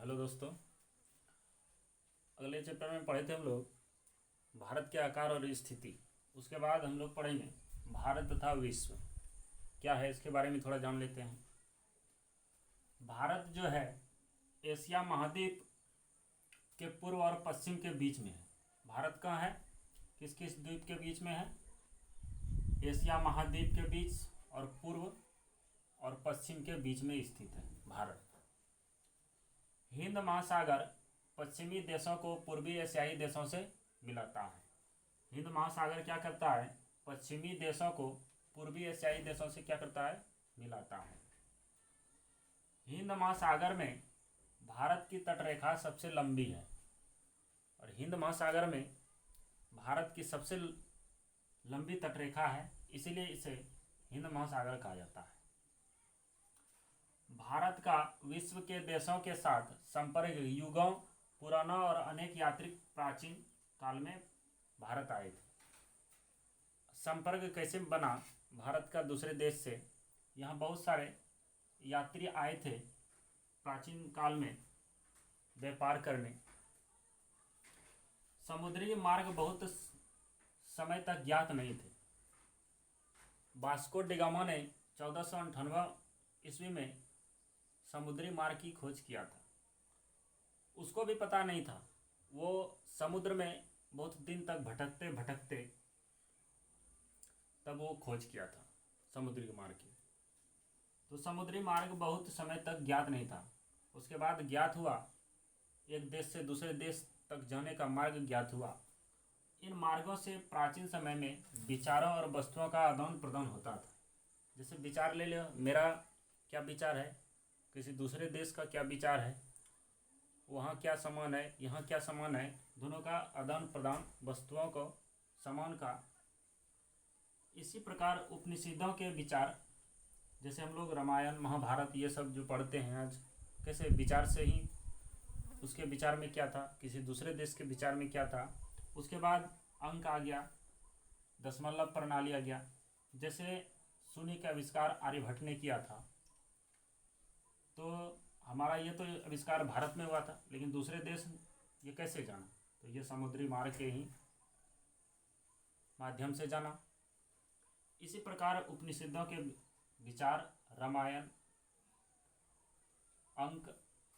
Hello दोस्तों। अगले chapter में पढ़े थे हम लोग भारत के आकार और स्थिति। उसके बाद हम लोग पढ़ेंगे भारत तथा विश्व क्या है, इसके बारे में थोड़ा जान लेते हैं। भारत जो है एशिया महाद्वीप के पूर्व और पश्चिम के बीच में है। भारत कहाँ है, किस किस द्वीप के बीच में है? एशिया महाद्वीप के बीच और पूर्व और पश्चिम के बीच में स्थित है भारत। हिंद महासागर पश्चिमी देशों को पूर्वी एशियाई देशों से मिलाता है। हिंद महासागर क्या करता है? पश्चिमी देशों को पूर्वी एशियाई देशों से क्या करता है? मिलाता है। हिंद महासागर में भारत की तटरेखा सबसे लंबी है और हिंद महासागर में भारत की सबसे लंबी तटरेखा है, इसीलिए इसे हिंद महासागर कहा जाता है। भारत का विश्व के देशों के साथ संपर्क युगों पुराना और अनेक यात्री प्राचीन काल में भारत आए थे। संपर्क कैसे बना भारत का दूसरे देश से? यहाँ बहुत सारे यात्री आए थे प्राचीन काल में व्यापार करने। समुद्री मार्ग बहुत समय तक ज्ञात नहीं थे। वास्को डी गामा ने 1498 ईस्वी में समुद्री मार्ग की खोज किया था। उसको भी पता नहीं था, वो समुद्र में बहुत दिन तक भटकते भटकते तब वो खोज किया था समुद्री मार्ग की। तो समुद्री मार्ग बहुत समय तक ज्ञात नहीं था। उसके बाद ज्ञात हुआ, एक देश से दूसरे देश तक जाने का मार्ग ज्ञात हुआ। इन मार्गों से प्राचीन समय में विचारों और वस्तुओं का आदान प्रदान होता था। जैसे विचार ले लो, मेरा क्या विचार है, किसी दूसरे देश का क्या विचार है, वहाँ क्या सामान है, यहाँ क्या सामान है, दोनों का आदान प्रदान, वस्तुओं को, सामान का। इसी प्रकार उपनिषदों के विचार, जैसे हम लोग रामायण महाभारत ये सब जो पढ़ते हैं आज, कैसे विचार से ही उसके विचार में क्या था, किसी दूसरे देश के विचार में क्या था। उसके बाद अंक आ गया, दशमलव प्रणाली आ गया। जैसे शून्य का आविष्कार आर्यभट्ट ने किया था, तो हमारा ये तो आविष्कार भारत में हुआ था, लेकिन दूसरे देश ये कैसे जाना? तो ये समुद्री मार्ग के ही माध्यम से जाना। इसी प्रकार उपनिषदों के विचार, रामायण, अंक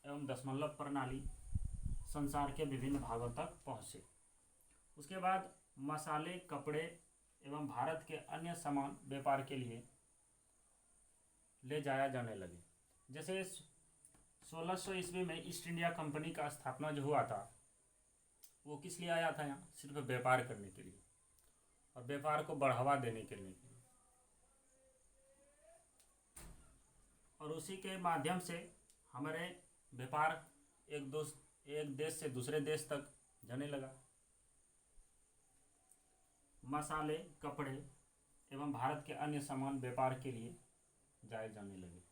एवं दशमलव प्रणाली संसार के विभिन्न भागों तक पहुँचे। उसके बाद मसाले, कपड़े एवं भारत के अन्य सामान व्यापार के लिए ले जाया जाने लगे। जैसे 1600 ईस्वी में ईस्ट इंडिया कंपनी का स्थापना जो हुआ था, वो किस लिए आया था? यहाँ सिर्फ व्यापार करने के लिए और व्यापार को बढ़ावा देने के लिए, और उसी के माध्यम से हमारे व्यापार एक देश से दूसरे देश तक जाने लगा। मसाले, कपड़े एवं भारत के अन्य सामान व्यापार के लिए जाए जाने लगे।